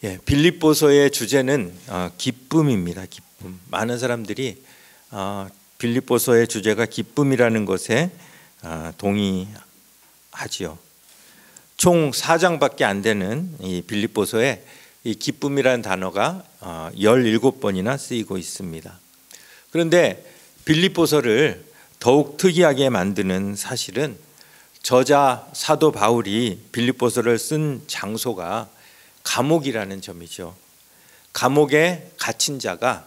빌립보서의 주제는 기쁨입니다. 기쁨. 많은 사람들이 빌립보서의 주제가 기쁨이라는 것에 동의하지요. 총 4장밖에 안 되는 이 빌립보서에 이 기쁨이라는 단어가 17번이나 쓰이고 있습니다. 그런데 빌립보서를 더욱 특이하게 만드는 사실은 저자 사도 바울이 빌립보서를 쓴 장소가 감옥이라는 점이죠. 감옥에 갇힌 자가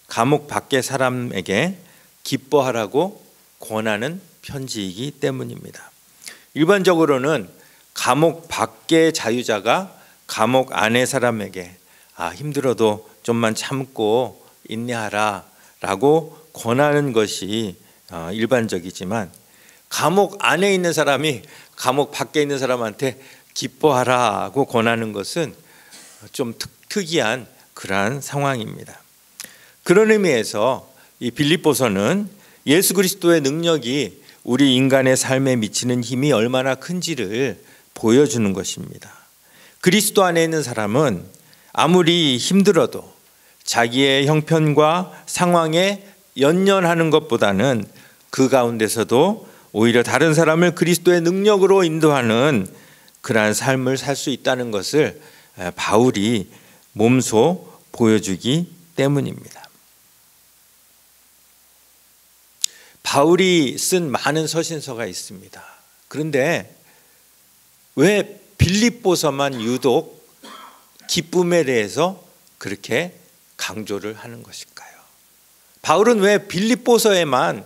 감옥 밖의 사람에게 기뻐하라고 권하는 편지이기 때문입니다. 일반적으로는 감옥 밖의 자유자가 감옥 안의 사람에게 힘들어도 좀만 참고 인내하라 라고 권하는 것이 일반적이지만, 감옥 안에 있는 사람이 감옥 밖에 있는 사람한테 기뻐하라고 권하는 것은 좀 특이한 그러한 상황입니다. 그런 의미에서 이 빌립보서는 예수 그리스도의 능력이 우리 인간의 삶에 미치는 힘이 얼마나 큰지를 보여주는 것입니다. 그리스도 안에 있는 사람은 아무리 힘들어도 자기의 형편과 상황에 연연하는 것보다는 그 가운데서도 오히려 다른 사람을 그리스도의 능력으로 인도하는 그러한 삶을 살 수 있다는 것을 바울이 몸소 보여주기 때문입니다. 바울이 쓴 많은 서신서가 있습니다. 그런데 왜 빌립보서만 유독 기쁨에 대해서 그렇게 강조를 하는 것일까요? 바울은 왜 빌립보서에만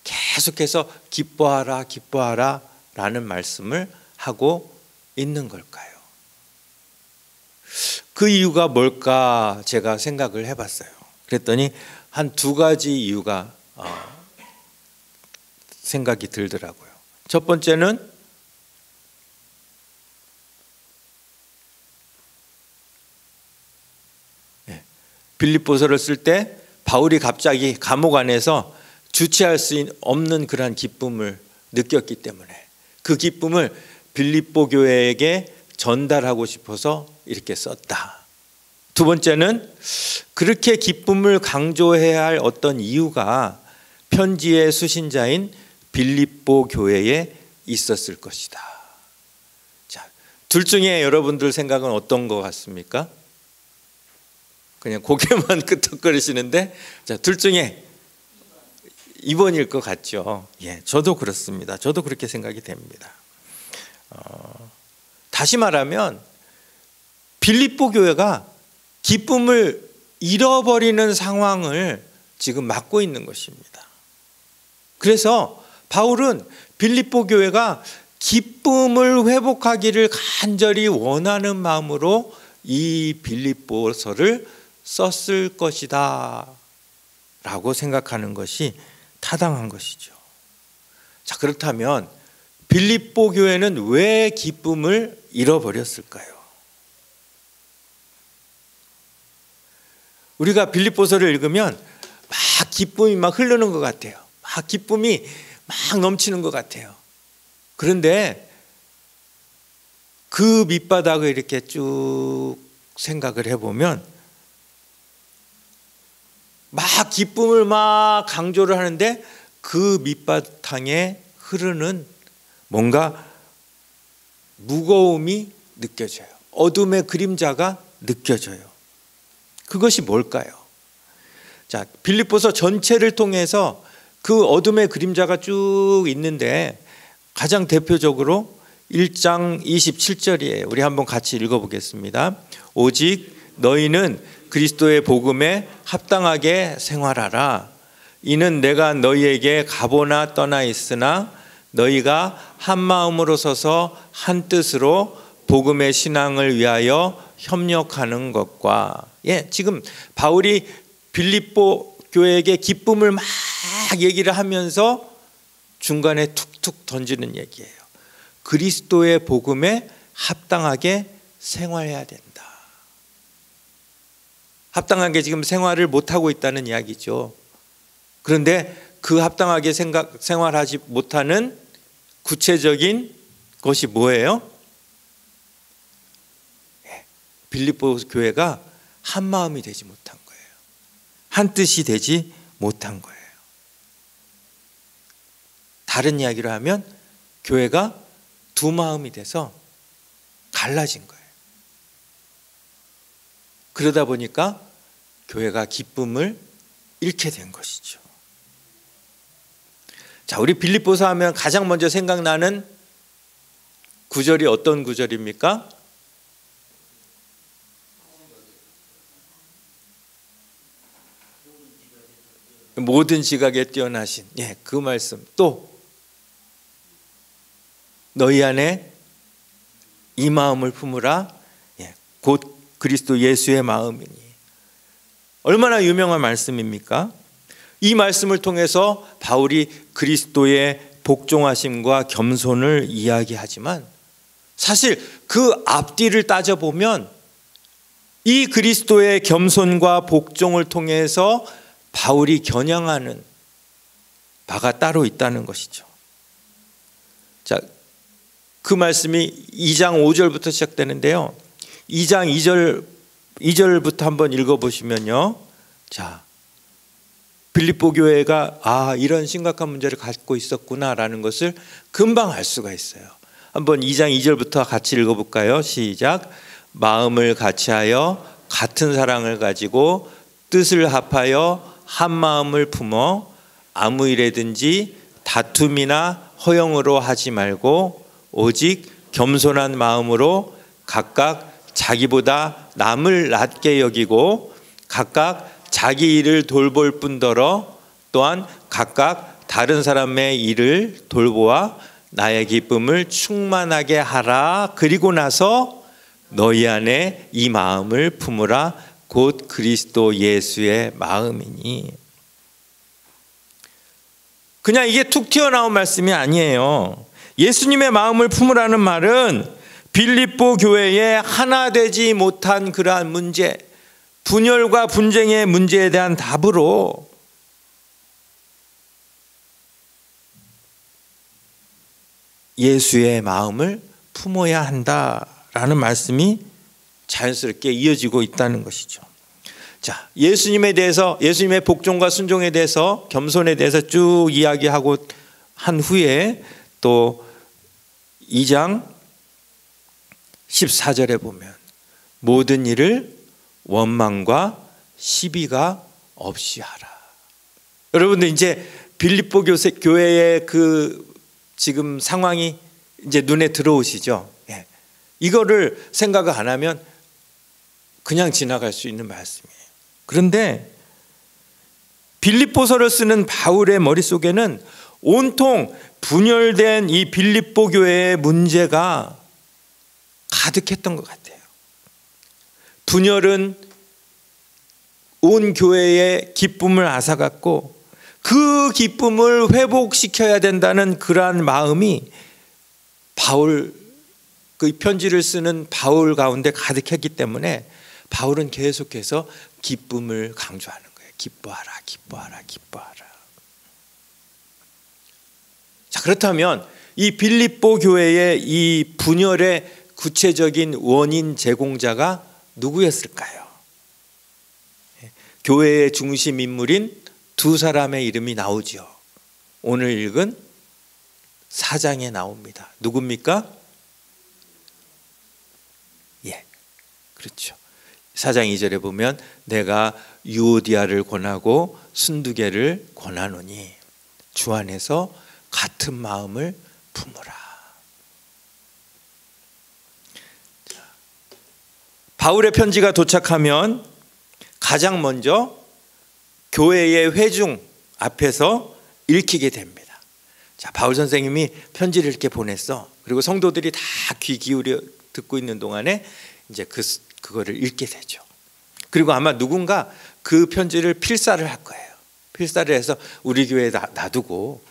계속해서 기뻐하라 기뻐하라 라는 말씀을 하고 있는 걸까요? 그 이유가 뭘까 제가 생각을 해봤어요. 그랬더니 한 2가지 이유가 생각이 들더라고요. 첫 번째는 빌립보서를 쓸 때 바울이 갑자기 감옥 안에서 주체할 수 없는 그러한 기쁨을 느꼈기 때문에 그 기쁨을 빌립보 교회에게 전달하고 싶어서 이렇게 썼다. 두 번째는 그렇게 기쁨을 강조해야 할 어떤 이유가 편지의 수신자인 빌립보 교회에 있었을 것이다. 자, 둘 중에 여러분들 생각은 어떤 것 같습니까? 그냥 고개만 끄덕거리시는데, 자, 둘 중에 2번일 것 같죠. 저도 그렇습니다. 저도 그렇게 생각이 됩니다. 다시 말하면 빌립보 교회가 기쁨을 잃어버리는 상황을 지금 맞고 있는 것입니다. 그래서 바울은 빌립보 교회가 기쁨을 회복하기를 간절히 원하는 마음으로 이 빌립보서를 썼을 것이다 라고 생각하는 것이 타당한 것이죠. 자, 그렇다면 빌립보 교회는 왜 기쁨을 잃어버렸을까요? 우리가 빌립보서를 읽으면 막 기쁨이 막 흐르는 것 같아요. 막 기쁨이 막 넘치는 것 같아요. 그런데 그 밑바닥을 이렇게 쭉 생각을 해보면 막 기쁨을 막 강조를 하는데 그 밑바탕에 흐르는 뭔가 무거움이 느껴져요. 어둠의 그림자가 느껴져요. 그것이 뭘까요? 자, 빌립보서 전체를 통해서 그 어둠의 그림자가 쭉 있는데 가장 대표적으로 1장 27절이에요. 우리 한번 같이 읽어보겠습니다. 오직 너희는 그리스도의 복음에 합당하게 생활하라. 이는 내가 너희에게 가보나 떠나 있으나 너희가 한 마음으로 서서 한 뜻으로 복음의 신앙을 위하여 협력하는 것과, 지금 바울이 빌립보 교회에게 기쁨을 막 얘기를 하면서 중간에 툭툭 던지는 얘기예요. 그리스도의 복음에 합당하게 생활해야 된다. 합당하게 지금 생활을 못하고 있다는 이야기죠. 그런데 그 합당하게 생활하지 못하는 구체적인 것이 뭐예요? 빌립보 교회가 한 마음이 되지 못한 거예요. 한 뜻이 되지 못한 거예요. 다른 이야기로 하면 교회가 두 마음이 돼서 갈라진 거예요. 그러다 보니까 교회가 기쁨을 잃게 된 것이죠. 자, 우리 빌립보서 하면 가장 먼저 생각나는 구절이 어떤 구절입니까? 모든 지각에 뛰어나신, 그 말씀. 또 너희 안에 이 마음을 품으라, 곧 그리스도 예수의 마음이니. 얼마나 유명한 말씀입니까? 이 말씀을 통해서 바울이 그리스도의 복종하심과 겸손을 이야기하지만, 사실 그 앞뒤를 따져보면 이 그리스도의 겸손과 복종을 통해서 바울이 겨냥하는 바가 따로 있다는 것이죠. 자, 그 말씀이 2장 5절부터 시작되는데요. 2장 2절부터 한번 읽어보시면요. 자, 빌립보 교회가 이런 심각한 문제를 갖고 있었구나라는 것을 금방 알 수가 있어요. 한번 2장 2절부터 같이 읽어볼까요? 시작. 마음을 같이하여 같은 사랑을 가지고 뜻을 합하여 한 마음을 품어 아무 일에든지 다툼이나 허영으로 하지 말고 오직 겸손한 마음으로 각각 자기보다 남을 낮게 여기고 각각 자기 일을 돌볼 뿐더러 또한 각각 다른 사람의 일을 돌보아 나의 기쁨을 충만하게 하라. 그리고 나서 너희 안에 이 마음을 품으라. 곧 그리스도 예수의 마음이니. 그냥 이게 툭 튀어나온 말씀이 아니에요. 예수님의 마음을 품으라는 말은 빌립보 교회에 하나 되지 못한 그러한 문제, 분열과 분쟁의 문제에 대한 답으로 예수의 마음을 품어야 한다라는 말씀이 자연스럽게 이어지고 있다는 것이죠. 자, 예수님에 대해서, 예수님의 복종과 순종에 대해서, 겸손에 대해서 쭉 이야기하고 한 후에 또 2장 14절에 보면 모든 일을 원망과 시비가 없이 하라. 여러분들 이제 빌립보 교회의 그 지금 상황이 이제 눈에 들어오시죠? 이거를 생각을 안 하면 그냥 지나갈 수 있는 말씀이에요. 그런데 빌립보서를 쓰는 바울의 머릿속에는 온통 분열된 이 빌립보 교회의 문제가 가득했던 것 같아요. 분열은 온 교회의 기쁨을 앗아갔고 그 기쁨을 회복시켜야 된다는 그러한 마음이 바울, 그 편지를 쓰는 바울 가운데 가득했기 때문에 바울은 계속해서 기쁨을 강조하는 거예요. 기뻐하라, 기뻐하라, 기뻐하라. 자, 그렇다면 이 빌립보 교회의 이 분열의 구체적인 원인 제공자가 누구였을까요? 교회의 중심 인물인 두 사람의 이름이 나오죠. 오늘 읽은 4장에 나옵니다. 누굽니까? 그렇죠. 4장 2절에 보면 내가 유오디아를 권하고 순두개를 권하노니 주 안에서 같은 마음을 품으라. 바울의 편지가 도착하면 가장 먼저 교회의 회중 앞에서 읽히게 됩니다. 자, 바울 선생님이 편지를 이렇게 보냈어. 그리고 성도들이 다 귀 기울여 듣고 있는 동안에 이제 그거를 읽게 되죠. 그리고 아마 누군가 그 편지를 필사를 할 거예요. 필사를 해서 우리 교회에 놔두고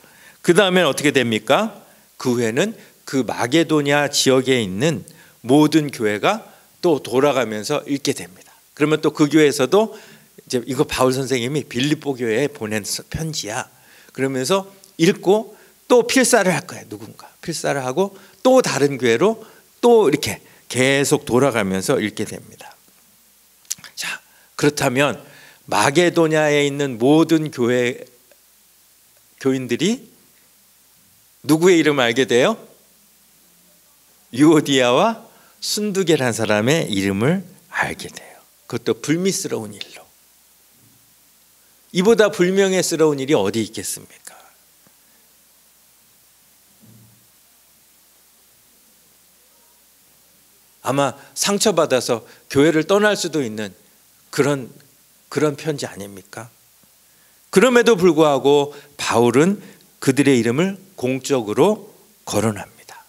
그 다음엔 어떻게 됩니까? 그 후에는 그 마게도냐 지역에 있는 모든 교회가 또 돌아가면서 읽게 됩니다. 그러면 또 그 교회에서도 이제 이거 바울 선생님이 빌립보 교회에 보낸 편지야. 그러면서 읽고 또 필사를 할 거예요. 누군가 필사를 하고 또 다른 교회로 또 이렇게 계속 돌아가면서 읽게 됩니다. 그렇다면 마게도냐에 있는 모든 교인들이 누구의 이름을 알게 돼요? 유오디아와 순두계라는 사람의 이름을 알게 돼요. 그것도 불미스러운 일로. 이보다 불명예스러운 일이 어디 있겠습니까? 아마 상처받아서 교회를 떠날 수도 있는 그런 편지 아닙니까? 그럼에도 불구하고 바울은 그들의 이름을 공적으로 거론합니다.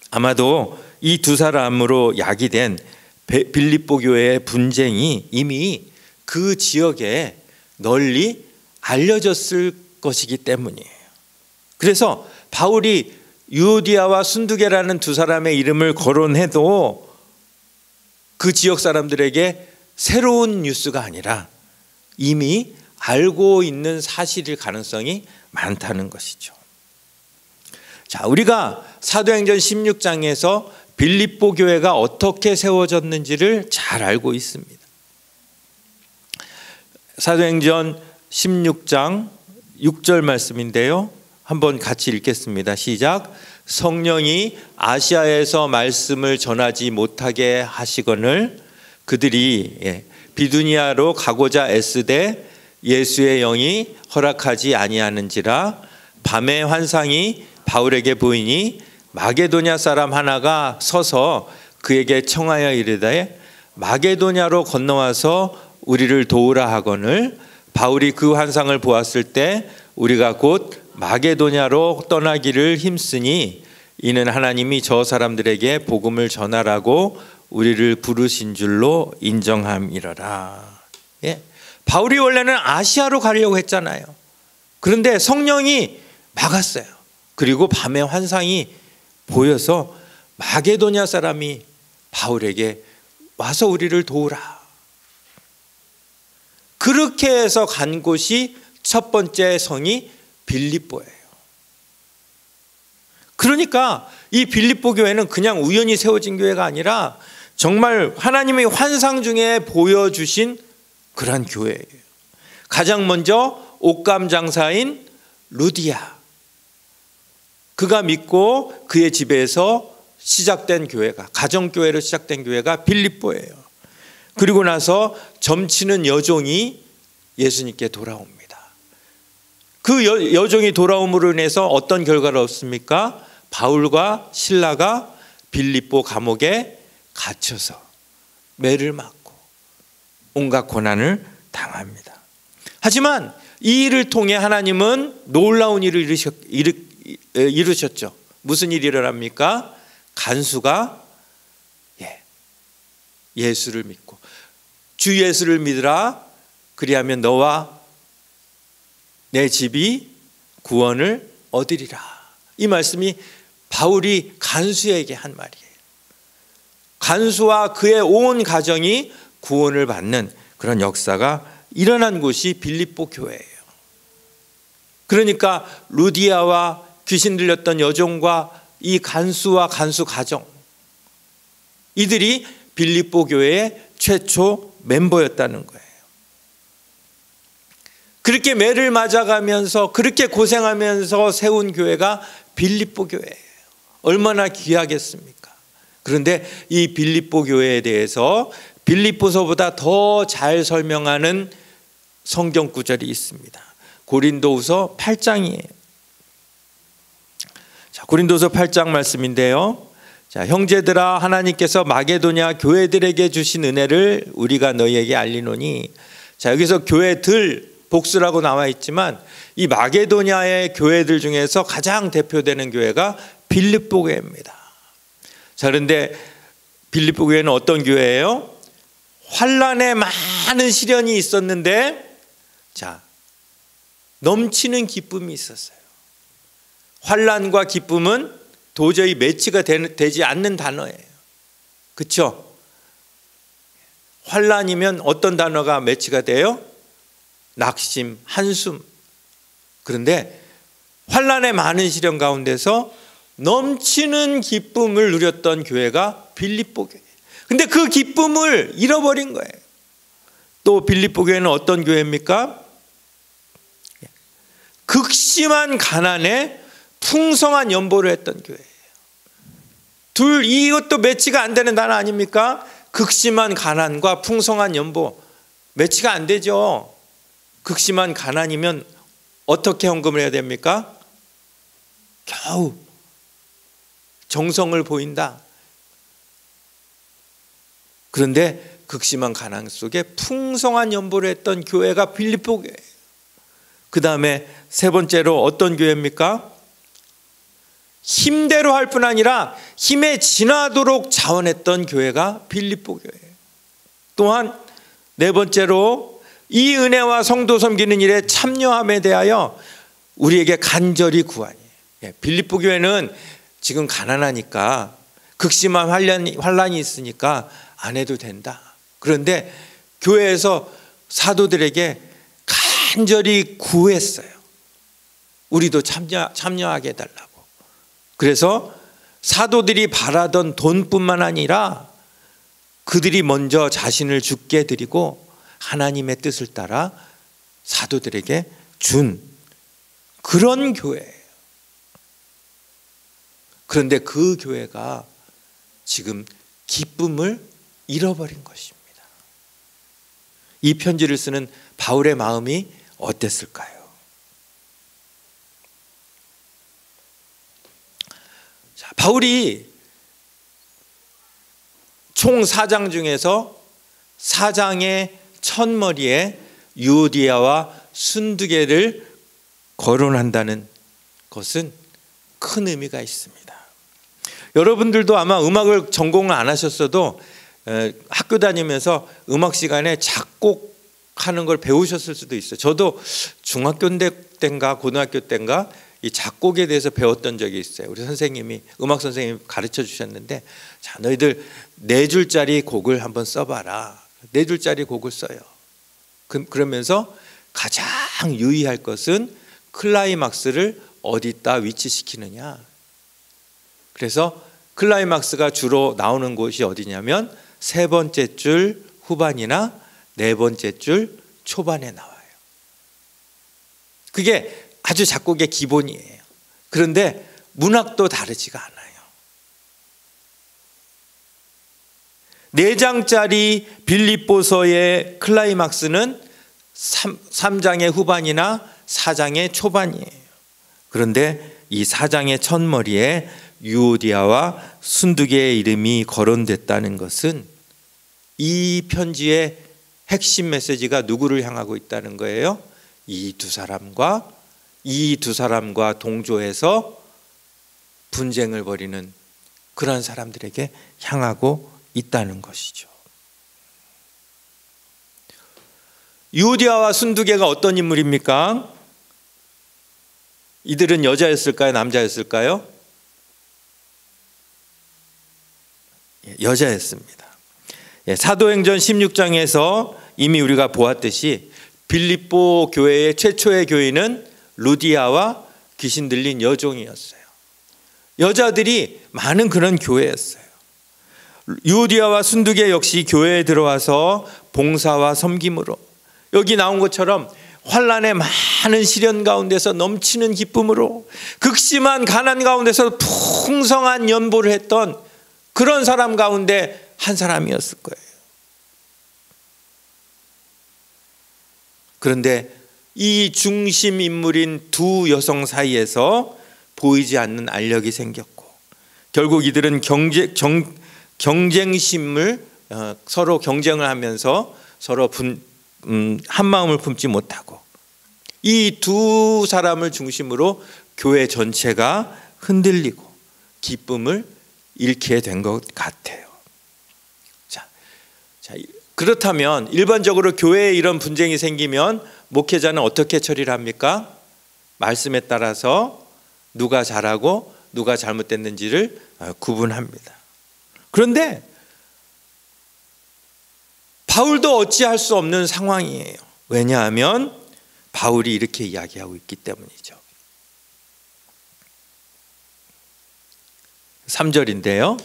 아마도 이 두 사람으로 야기된 빌립보 교회의 분쟁이 이미 그 지역에 널리 알려졌을 것이기 때문이에요. 그래서 바울이 유오디아와 순두계라는 두 사람의 이름을 거론해도 그 지역 사람들에게 새로운 뉴스가 아니라 이미 알고 있는 사실일 가능성이 많다는 것이죠. 자, 우리가 사도행전 16장에서 빌립보 교회가 어떻게 세워졌는지를 잘 알고 있습니다. 사도행전 16장 6절 말씀인데요. 한번 같이 읽겠습니다. 시작. 성령이 아시아에서 말씀을 전하지 못하게 하시거늘 그들이 비두니아로 가고자 애쓰되 예수의 영이 허락하지 아니하는지라. 밤에 환상이 바울에게 보이니 마게도냐 사람 하나가 서서 그에게 청하여 이르되 마게도냐로 건너와서 우리를 도우라 하거늘 바울이 그 환상을 보았을 때 우리가 곧 마게도냐로 떠나기를 힘쓰니 이는 하나님이 저 사람들에게 복음을 전하라고 우리를 부르신 줄로 인정함이러라. 예. 바울이 원래는 아시아로 가려고 했잖아요. 그런데 성령이 막았어요. 그리고 밤에 환상이 보여서 마게도냐 사람이 바울에게 와서 우리를 도우라. 그렇게 해서 간 곳이 첫 번째 성이 빌립보예요. 그러니까 이 빌립보 교회는 그냥 우연히 세워진 교회가 아니라 정말 하나님의 환상 중에 보여주신 그런 교회예요. 가장 먼저 옷감 장사인 루디아, 그가 믿고 그의 집에서 시작된 교회가, 가정교회로 시작된 교회가 빌립보예요. 그리고 나서 점치는 여종이 예수님께 돌아옵니다. 그 여종이 돌아옴으로 인해서 어떤 결과를 얻습니까? 바울과 실라가 빌립보 감옥에 갇혀서 매를 맞고 온갖 고난을 당합니다. 하지만 이 일을 통해 하나님은 놀라운 일을 이루셨죠. 무슨 일이 일어납니까? 간수가 예수를 믿고 주 예수를 믿으라. 그리하면 너와 내 집이 구원을 얻으리라. 이 말씀이 바울이 간수에게 한 말이에요. 간수와 그의 온 가정이 구원을 받는 그런 역사가 일어난 곳이 빌립보 교회예요. 그러니까 루디아와 귀신 들렸던 여종과 이 간수와 간수 가정, 이들이 빌립보 교회의 최초 멤버였다는 거예요. 그렇게 매를 맞아가면서 그렇게 고생하면서 세운 교회가 빌립보 교회예요. 얼마나 귀하겠습니까? 그런데 이 빌립보 교회에 대해서 빌립보서보다 더 잘 설명하는 성경 구절이 있습니다. 고린도후서 8장이에요. 자, 고린도서 8장 말씀인데요. 자, 형제들아, 하나님께서 마게도냐 교회들에게 주신 은혜를 우리가 너희에게 알리노니. 자, 여기서 교회들 복수라고 나와 있지만 이 마게도냐의 교회들 중에서 가장 대표되는 교회가 빌립보 교회입니다. 자, 그런데 빌립보 교회는 어떤 교회예요? 환란에 많은 시련이 있었는데, 자, 넘치는 기쁨이 있었어요. 환란과 기쁨은 도저히 매치가 되지 않는 단어예요. 그렇죠? 환란이면 어떤 단어가 매치가 돼요? 낙심, 한숨. 그런데 환란의 많은 시련 가운데서 넘치는 기쁨을 누렸던 교회가 빌립보 교회. 근데 그 기쁨을 잃어버린 거예요. 또 빌립보 교회는 어떤 교회입니까? 극심한 가난에 풍성한 연보를 했던 교회예요. 이것도 매치가 안 되는 단어 아닙니까? 극심한 가난과 풍성한 연보, 매치가 안 되죠. 극심한 가난이면 어떻게 헌금을 해야 됩니까? 겨우 정성을 보인다. 그런데 극심한 가난 속에 풍성한 연보를 했던 교회가 빌립보 교회예요. 그 다음에 세 번째로 어떤 교회입니까? 힘대로 할 뿐 아니라 힘에 지나도록 자원했던 교회가 빌립보 교회예요. 또한 네 번째로 이 은혜와 성도 섬기는 일에 참여함에 대하여 우리에게 간절히 구하니. 빌립보 교회는 지금 가난하니까 극심한 환란이 있으니까 안 해도 된다. 그런데 교회에서 사도들에게 간절히 구했어요. 우리도 참여하게 해달라고. 그래서 사도들이 바라던 돈뿐만 아니라 그들이 먼저 자신을 주께 드리고 하나님의 뜻을 따라 사도들에게 준 그런 교회예요. 그런데 그 교회가 지금 기쁨을 잃어버린 것입니다. 이 편지를 쓰는 바울의 마음이 어땠을까요? 자, 바울이 총 4장 중에서 4장의 첫머리에 유오디아와 순두개를 거론한다는 것은 큰 의미가 있습니다. 여러분들도 아마 음악을 전공을 안 하셨어도 학교 다니면서 음악 시간에 작곡하는 걸 배우셨을 수도 있어요. 저도 중학교 때인가 고등학교 때인가 이 작곡에 대해서 배웠던 적이 있어요. 우리 선생님이 음악 선생님이 가르쳐 주셨는데, 자, 너희들 4줄짜리 곡을 한번 써봐라. 4줄짜리 곡을 써요. 그러면서 가장 유의할 것은 클라이막스를 어디다 위치시키느냐. 그래서 클라이막스가 주로 나오는 곳이 어디냐면 3번째 줄 후반이나 4번째 줄 초반에 나와요. 그게 아주 작곡의 기본이에요. 그런데 문학도 다르지가 않아요. 4장짜리 빌립보서의 클라이막스는 3장의 후반이나 4장의 초반이에요. 그런데 이 4장의 첫머리에 유오디아와 순두개의 이름이 거론됐다는 것은 이 편지의 핵심 메시지가 누구를 향하고 있다는 거예요? 이 두 사람과 동조해서 분쟁을 벌이는 그런 사람들에게 향하고 있다는 것이죠. 유오디아와 순두개가 어떤 인물입니까? 이들은 여자였을까요? 남자였을까요? 여자였습니다. 사도행전 16장에서 이미 우리가 보았듯이 빌립보 교회의 최초의 교인은 루디아와 귀신 들린 여종이었어요. 여자들이 많은 그런 교회였어요. 유오디아와 순두개 역시 교회에 들어와서 봉사와 섬김으로, 여기 나온 것처럼 환난의 많은 시련 가운데서 넘치는 기쁨으로, 극심한 가난 가운데서 풍성한 연보를 했던 그런 사람 가운데 한 사람이었을 거예요. 그런데 이 중심 인물인 두 여성 사이에서 보이지 않는 알력이 생겼고, 결국 이들은 경쟁심을 서로 경쟁을 하면서 서로 한 마음을 품지 못하고, 이 두 사람을 중심으로 교회 전체가 흔들리고 기쁨을 잃게 된 것 같아요. 자, 그렇다면 일반적으로 교회에 이런 분쟁이 생기면 목회자는 어떻게 처리를 합니까? 말씀에 따라서 누가 잘하고 누가 잘못됐는지를 구분합니다. 그런데 바울도 어찌할 수 없는 상황이에요. 왜냐하면 바울이 이렇게 이야기하고 있기 때문이죠. 3절인데요.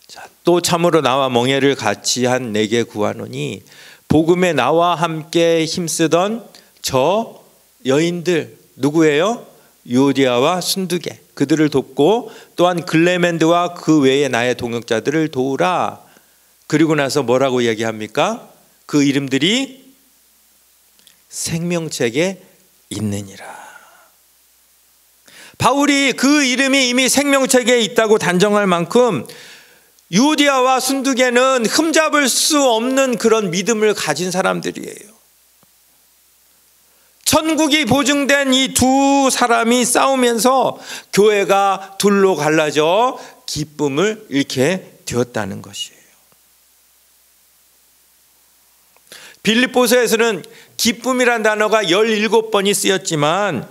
자, 또 참으로 나와 멍에를 같이 한 내게 구하노니 복음에 나와 함께 힘쓰던 저 여인들 누구예요? 유오디아와 순두계, 그들을 돕고 또한 글레멘드와 그 외의 나의 동역자들을 도우라. 그리고 나서 뭐라고 얘기합니까? 그 이름들이 생명책에 있느니라. 바울이 그 이름이 이미 생명책에 있다고 단정할 만큼 유오디아와 순두계는 흠잡을 수 없는 그런 믿음을 가진 사람들이에요. 천국이 보증된 이 두 사람이 싸우면서 교회가 둘로 갈라져 기쁨을 잃게 되었다는 것이에요. 빌립보서에서는 기쁨이란 단어가 17번이 쓰였지만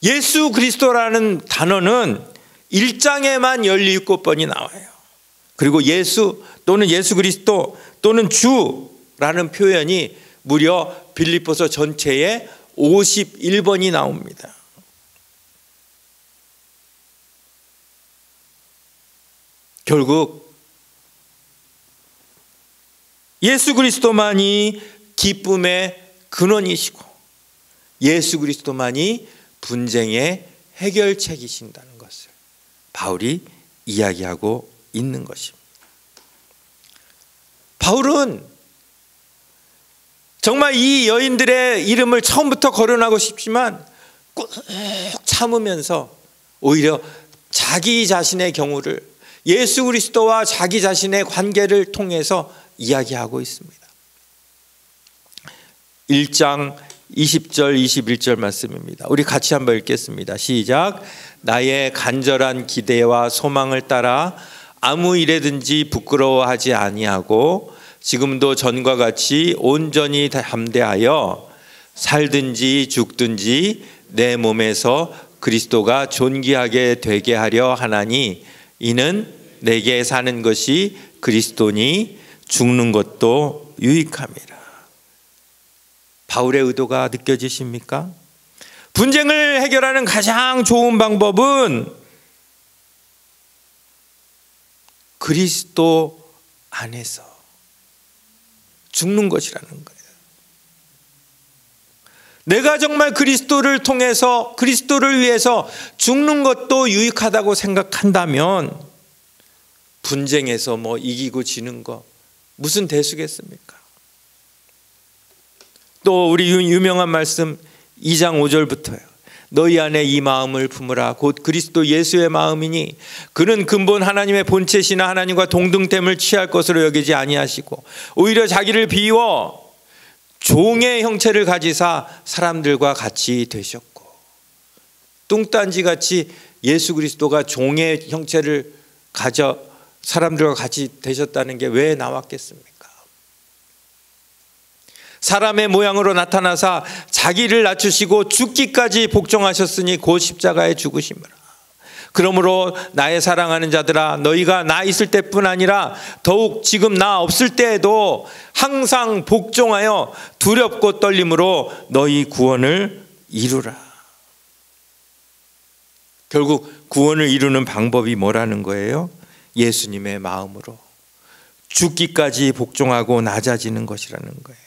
예수 그리스도라는 단어는 1장에만 17번이 나와요. 그리고 예수 또는 예수 그리스도 또는 주라는 표현이 무려 빌립보서 전체에 51번이 나옵니다. 결국 예수 그리스도만이 기쁨의 근원이시고 예수 그리스도만이 분쟁의 해결책이신다는 것을 바울이 이야기하고 있는 것입니다. 바울은 정말 이 여인들의 이름을 처음부터 거론하고 싶지만 꾹 참으면서 오히려 자기 자신의 경우를 예수 그리스도와 자기 자신의 관계를 통해서 이야기하고 있습니다. 1장 20절 21절 말씀입니다. 우리 같이 한번 읽겠습니다. 시작. 나의 간절한 기대와 소망을 따라 아무 일에든지 부끄러워하지 아니하고 지금도 전과 같이 온전히 담대하여 살든지 죽든지 내 몸에서 그리스도가 존귀하게 되게 하려 하나니 이는 내게 사는 것이 그리스도니 죽는 것도 유익함이라. 바울의 의도가 느껴지십니까? 분쟁을 해결하는 가장 좋은 방법은 그리스도 안에서 죽는 것이라는 거예요. 내가 정말 그리스도를 통해서 그리스도를 위해서 죽는 것도 유익하다고 생각한다면 분쟁에서 뭐 이기고 지는 거 무슨 대수겠습니까? 또 우리 유명한 말씀 2장 5절부터요. 너희 안에 이 마음을 품으라. 곧 그리스도 예수의 마음이니 그는 근본 하나님의 본체시나 하나님과 동등됨을 취할 것으로 여기지 아니하시고 오히려 자기를 비워 종의 형체를 가지사 사람들과 같이 되셨고, 뚱딴지 같이 예수 그리스도가 종의 형체를 가져 사람들과 같이 되셨다는 게 왜 나왔겠습니까? 사람의 모양으로 나타나사 자기를 낮추시고 죽기까지 복종하셨으니 곧 십자가에 죽으심이라. 그러므로 나의 사랑하는 자들아, 너희가 나 있을 때뿐 아니라 더욱 지금 나 없을 때에도 항상 복종하여 두렵고 떨림으로 너희 구원을 이루라. 결국 구원을 이루는 방법이 뭐라는 거예요? 예수님의 마음으로 죽기까지 복종하고 낮아지는 것이라는 거예요.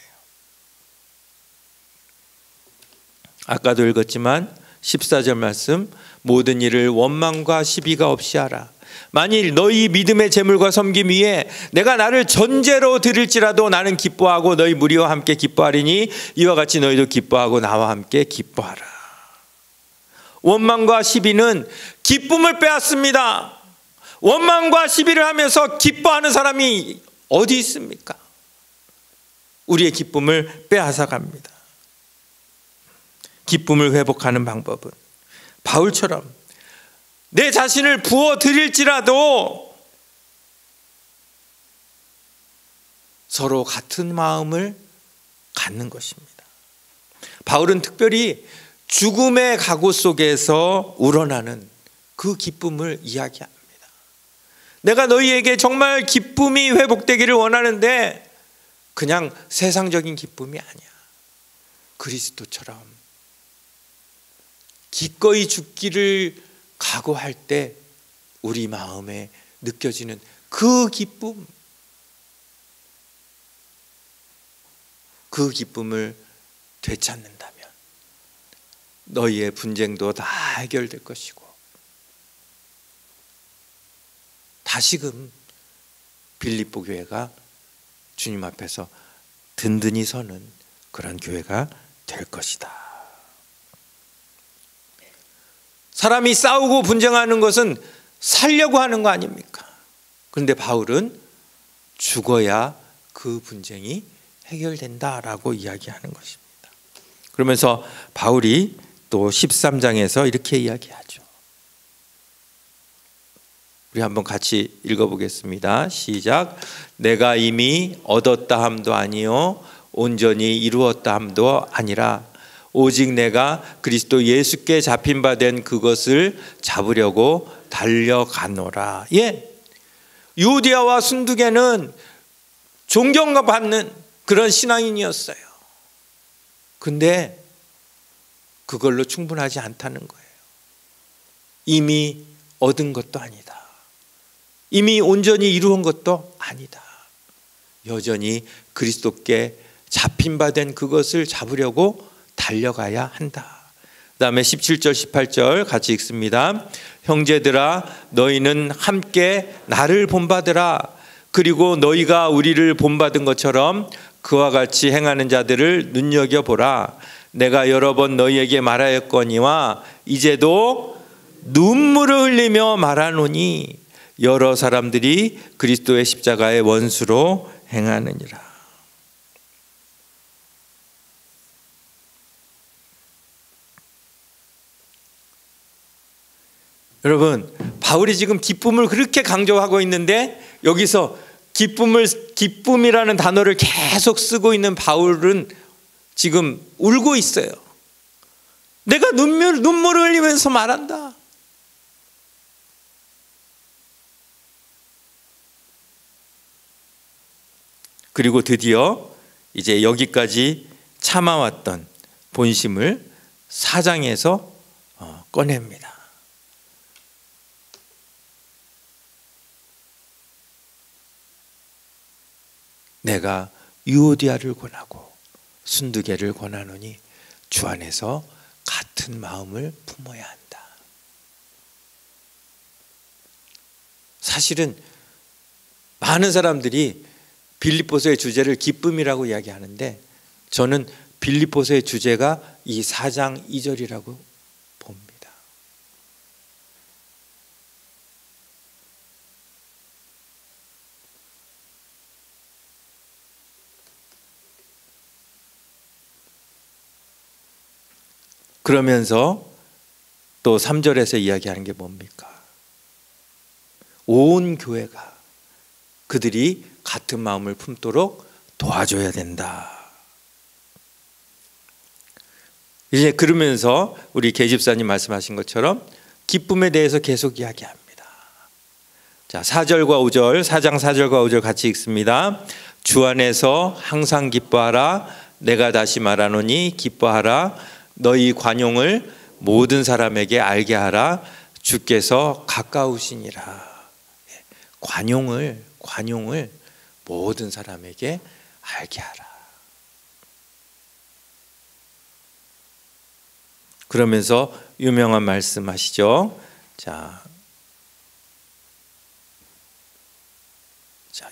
아까도 읽었지만 14절 말씀, 모든 일을 원망과 시비가 없이 하라. 만일 너희 믿음의 재물과 섬김 위에 내가 나를 전제로 드릴지라도 나는 기뻐하고 너희 무리와 함께 기뻐하리니 이와 같이 너희도 기뻐하고 나와 함께 기뻐하라. 원망과 시비는 기쁨을 빼앗습니다. 원망과 시비를 하면서 기뻐하는 사람이 어디 있습니까? 우리의 기쁨을 빼앗아 갑니다. 기쁨을 회복하는 방법은 바울처럼 내 자신을 부어 드릴지라도 서로 같은 마음을 갖는 것입니다. 바울은 특별히 죽음의 각오 속에서 우러나는 그 기쁨을 이야기합니다. 내가 너희에게 정말 기쁨이 회복되기를 원하는데 그냥 세상적인 기쁨이 아니야. 그리스도처럼 기꺼이 죽기를 각오할 때 우리 마음에 느껴지는 그 기쁨, 그 기쁨을 되찾는다면 너희의 분쟁도 다 해결될 것이고 다시금 빌립보 교회가 주님 앞에서 든든히 서는 그런 교회가 될 것이다. 사람이 싸우고 분쟁하는 것은 살려고 하는 거 아닙니까? 그런데 바울은 죽어야 그 분쟁이 해결된다라고 이야기하는 것입니다. 그러면서 바울이 또 13장에서 이렇게 이야기하죠. 우리 한번 같이 읽어보겠습니다. 시작. 내가 이미 얻었다 함도 아니요 온전히 이루었다 함도 아니라 오직 내가 그리스도 예수께 잡힌 바 된 그것을 잡으려고 달려가노라. 예, 유디아와 순두개는 존경받는 그런 신앙인이었어요. 근데 그걸로 충분하지 않다는 거예요. 이미 얻은 것도 아니다. 이미 온전히 이루은 것도 아니다. 여전히 그리스도께 잡힌 바 된 그것을 잡으려고 달려가야 한다. 그 다음에 17절 18절 같이 읽습니다. 형제들아 너희는 함께 나를 본받으라. 그리고 너희가 우리를 본받은 것처럼 그와 같이 행하는 자들을 눈여겨보라. 내가 여러 번 너희에게 말하였거니와 이제도 눈물을 흘리며 말하노니 여러 사람들이 그리스도의 십자가의 원수로 행하느니라. 여러분, 바울이 지금 기쁨을 그렇게 강조하고 있는데 여기서 기쁨이라는 단어를 계속 쓰고 있는 바울은 지금 울고 있어요. 내가 눈물을 흘리면서 말한다. 그리고 드디어 이제 여기까지 참아왔던 본심을 4장에서 꺼냅니다. 내가 유오디아를 권하고 순두개를 권하노니 주 안에서 같은 마음을 품어야 한다. 사실은 많은 사람들이 빌립보서의 주제를 기쁨이라고 이야기하는데 저는 빌립보서의 주제가 이 4장 2절이라고 봅니다. 그러면서 또 3절에서 이야기하는 게 뭡니까? 온 교회가 그들이 같은 마음을 품도록 도와줘야 된다. 이제 그러면서 우리 계집사님 말씀하신 것처럼 기쁨에 대해서 계속 이야기합니다. 자, 4절과 5절, 4장 4절과 5절 같이 읽습니다. 주 안에서 항상 기뻐하라. 내가 다시 말하노니 기뻐하라. 너희 관용을 모든 사람에게 알게 하라. 주께서 가까우시니라. 관용을 모든 사람에게 알게 하라. 그러면서 유명한 말씀 하시죠. 자,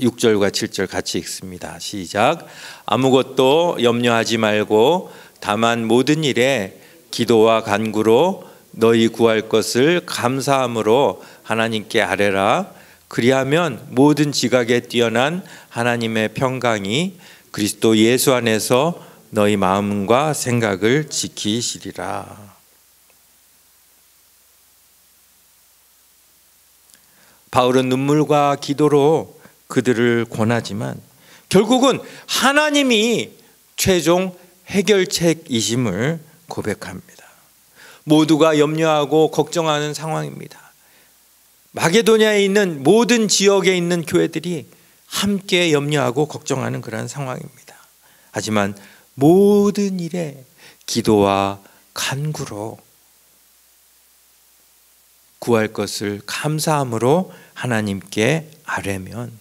6절과 7절 같이 읽습니다. 시작. 아무것도 염려하지 말고 다만 모든 일에 기도와 간구로 너희 구할 것을 감사함으로 하나님께 아뢰라. 그리하면 모든 지각에 뛰어난 하나님의 평강이 그리스도 예수 안에서 너희 마음과 생각을 지키시리라. 바울은 눈물과 기도로 그들을 권하지만 결국은 하나님이 최종 해결책이심을 고백합니다. 모두가 염려하고 걱정하는 상황입니다. 마게도냐에 있는 모든 지역에 있는 교회들이 함께 염려하고 걱정하는 그런 상황입니다. 하지만 모든 일에 기도와 간구로 구할 것을 감사함으로 하나님께 아뢰면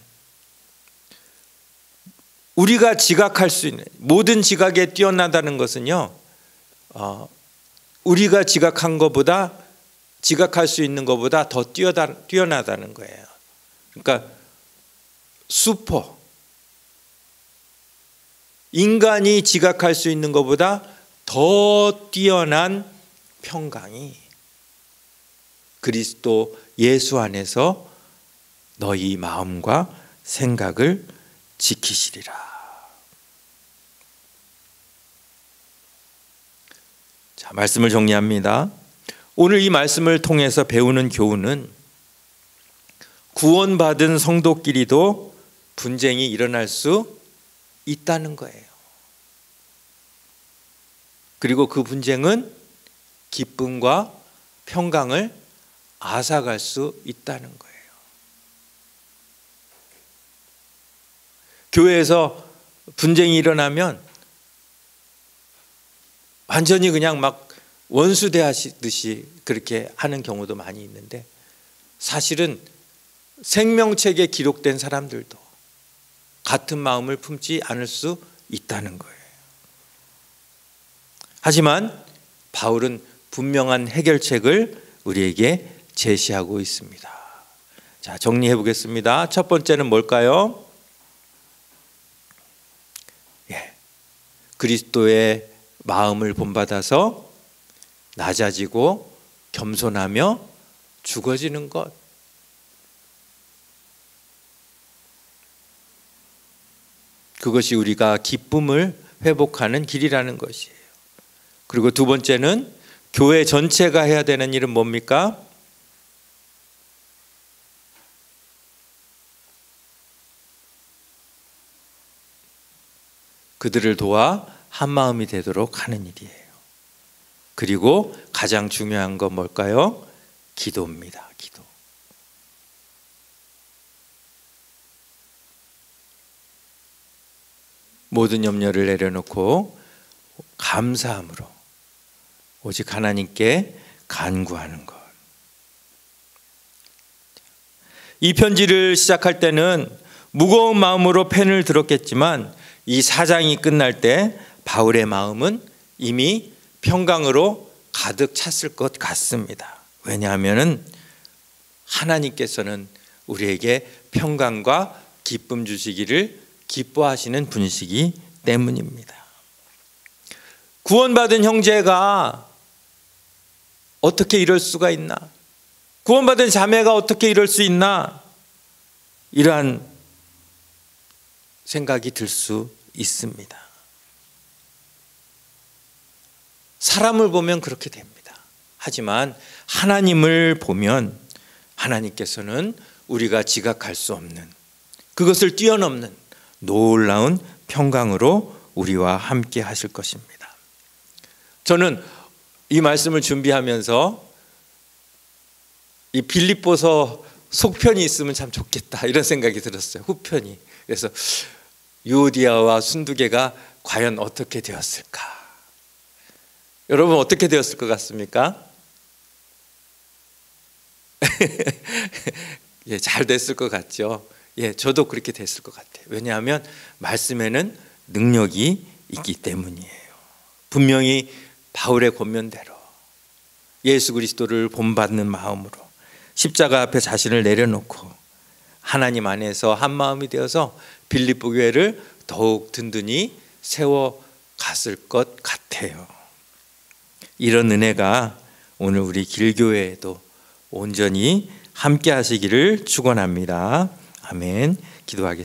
우리가 지각할 수 있는 모든 지각에 뛰어나다는 것은요, 우리가 지각할 수 있는 것보다 더 뛰어나다는 거예요. 그러니까 인간이 지각할 수 있는 것보다 더 뛰어난 평강이 그리스도 예수 안에서 너희 마음과 생각을 지키시리라. 자, 말씀을 정리합니다. 오늘 이 말씀을 통해서 배우는 교훈은 구원받은 성도끼리도 분쟁이 일어날 수 있다는 거예요. 그리고 그 분쟁은 기쁨과 평강을 앗아갈 수 있다는 거예요. 교회에서 분쟁이 일어나면 완전히 그냥 막 원수 대하시듯이 그렇게 하는 경우도 많이 있는데, 사실은 생명책에 기록된 사람들도 같은 마음을 품지 않을 수 있다는 거예요. 하지만 바울은 분명한 해결책을 우리에게 제시하고 있습니다. 자, 정리해 보겠습니다. 첫 번째는 뭘까요? 그리스도의 마음을 본받아서 낮아지고 겸손하며 죽어지는 것. 그것이 우리가 기쁨을 회복하는 길이라는 것이에요. 그리고 두 번째는 교회 전체가 해야 되는 일은 뭡니까? 그들을 도와 한마음이 되도록 하는 일이에요. 그리고 가장 중요한 건 뭘까요? 기도입니다. 기도. 모든 염려를 내려놓고 감사함으로 오직 하나님께 간구하는 것. 이 편지를 시작할 때는 무거운 마음으로 펜을 들었겠지만 이 4장이 끝날 때 바울의 마음은 이미 평강으로 가득 찼을 것 같습니다. 왜냐하면 하나님께서는 우리에게 평강과 기쁨 주시기를 기뻐하시는 분이시기 때문입니다. 구원받은 형제가 어떻게 이럴 수가 있나? 구원받은 자매가 어떻게 이럴 수 있나? 이러한 생각이 들 수 있습니다. 사람을 보면 그렇게 됩니다. 하지만 하나님을 보면 하나님께서는 우리가 지각할 수 없는, 그것을 뛰어넘는 놀라운 평강으로 우리와 함께 하실 것입니다. 저는 이 말씀을 준비하면서 이 빌립보서 속편이 있으면 참 좋겠다 이런 생각이 들었어요. 후편이. 그래서 유오디아와 순두개가 과연 어떻게 되었을까? 여러분 어떻게 되었을 것 같습니까? 예, 잘 됐을 것 같죠. 예, 저도 그렇게 됐을 것 같아요. 왜냐하면 말씀에는 능력이 있기 때문이에요. 분명히 바울의 권면대로 예수 그리스도를 본받는 마음으로 십자가 앞에 자신을 내려놓고 하나님 안에서 한 마음이 되어서 빌립보 교회를 더욱 든든히 세워갔을 것 같아요. 이런 은혜가 오늘 우리 길교회에도 온전히 함께 하시기를 축원합니다. 아멘. 기도하겠습니다.